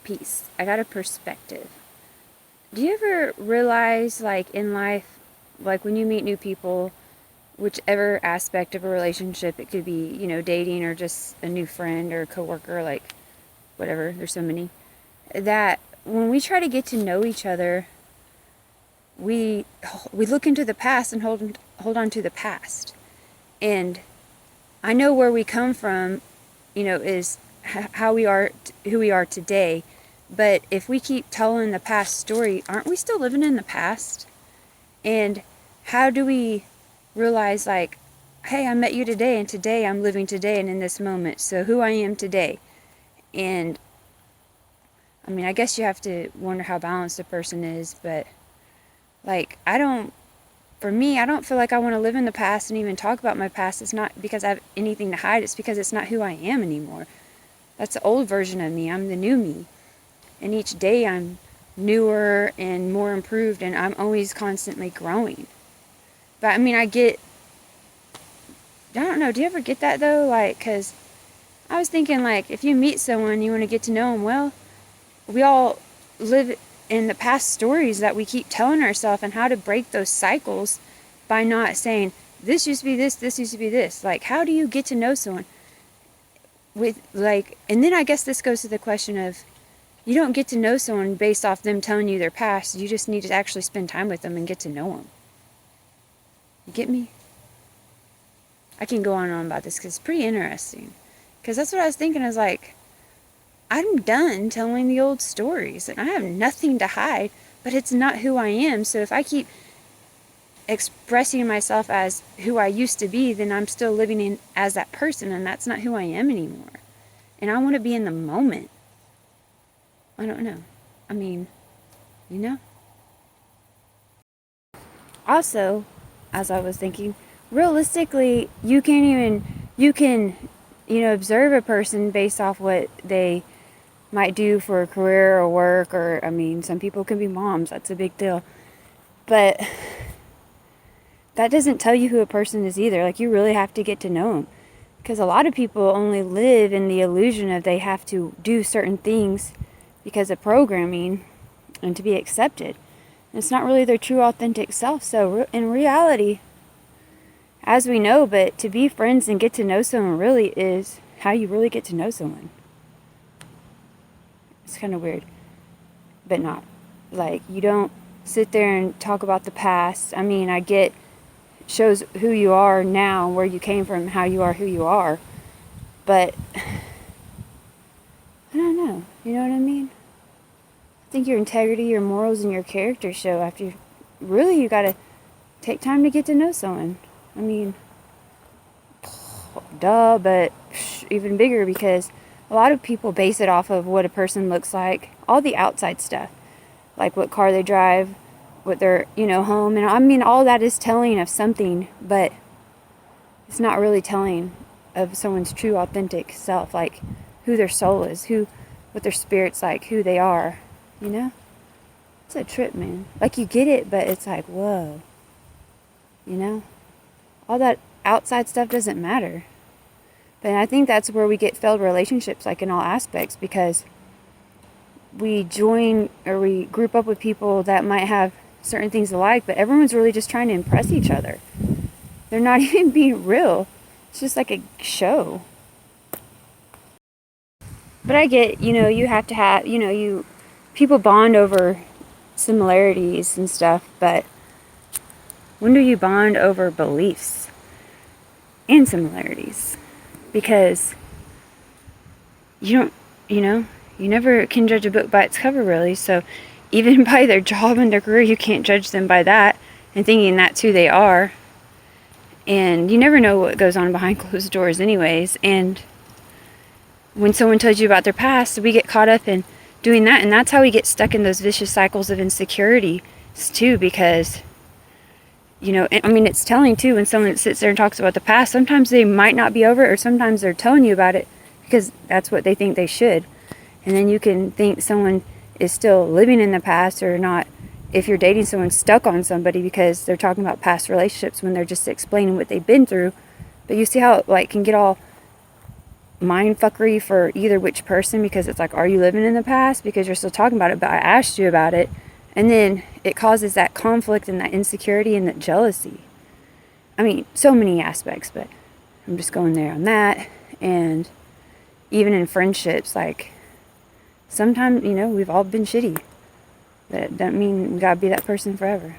piece. I got a perspective. Do you ever realize, like, in life, like when you meet new people, whichever aspect of a relationship, it could be, you know, dating or just a new friend or a coworker, like, whatever, there's so many, that when we try to get to know each other, we look into the past and hold on to the past. And I know where we come from, you know, is how we are, who we are today. But if we keep telling the past story, aren't we still living in the past? And how do we realize, like, hey, I met you today, and today I'm living today and in this moment, so who I am today? And I mean, I guess you have to wonder how balanced a person is, but like, for me, I don't feel like I want to live in the past and even talk about my past. It's not because I have anything to hide, it's because it's not who I am anymore. That's the old version of me. I'm the new me. And each day I'm newer and more improved, and I'm always constantly growing. But I mean, I don't know, do you ever get that though? Like, because I was thinking, like, if you meet someone, you want to get to know them well, we all live in the past stories that we keep telling ourselves, and how to break those cycles by not saying, this used to be this used to be this. Like, how do you get to know someone with, like, and then I guess this goes to the question of, you don't get to know someone based off them telling you their past. You just need to actually spend time with them and get to know them. You get me? I can go on and on about this because it's pretty interesting. Because that's what I was thinking. I was like, I'm done telling the old stories, and I have nothing to hide, but it's not who I am. So if I keep expressing myself as who I used to be, then I'm still living in as that person, and that's not who I am anymore. And I want to be in the moment. I don't know. I mean, you know? Also, as I was thinking, realistically, you can, you know, observe a person based off what they might do for a career or work, or, I mean, some people can be moms. That's a big deal. But that doesn't tell you who a person is either. Like, you really have to get to know them. Because a lot of people only live in the illusion of they have to do certain things because of programming and to be accepted. And it's not really their true authentic self. So in reality, as we know, but to be friends and get to know someone really is how you really get to know someone. It's kind of weird, but not. Like, you don't sit there and talk about the past. I mean, I get, shows who you are now, where you came from, how you are who you are. But I don't know. You know what I mean? I think your integrity, your morals, and your character show after really you gotta take time to get to know someone. I mean, duh, but even bigger, because a lot of people base it off of what a person looks like, all the outside stuff, like what car they drive, what their, you know, home, and I mean, all that is telling of something, but it's not really telling of someone's true authentic self, like who their soul is, what their spirit's like, who they are, you know? It's a trip, man. Like, you get it, but it's like, whoa, you know? All that outside stuff doesn't matter. But I think that's where we get failed relationships, like in all aspects, because we join or we group up with people that might have certain things alike, but everyone's really just trying to impress each other. They're not even being real. It's just like a show. But I get, you know, you have to have, you know, people bond over similarities and stuff, but when do you bond over beliefs and similarities? Because you don't, you know, you never can judge a book by its cover, really. So even by their job and their career, you can't judge them by that and thinking that's who they are. And you never know what goes on behind closed doors anyways. And when someone tells you about their past, we get caught up in doing that. And that's how we get stuck in those vicious cycles of insecurity too, because, you know, I mean, it's telling too when someone sits there and talks about the past. Sometimes they might not be over it, or sometimes they're telling you about it because that's what they think they should. And then you can think someone is still living in the past or not, if you're dating someone stuck on somebody because they're talking about past relationships when they're just explaining what they've been through. But you see how it, like, can get all mind fuckery for either which person, because it's like, are you living in the past because you're still talking about it, but I asked you about it, and then it causes that conflict and that insecurity and that jealousy. I mean, so many aspects, but I'm just going there on that. And even in friendships, like, sometimes, we've all been shitty, but it doesn't mean we gotta be that person forever.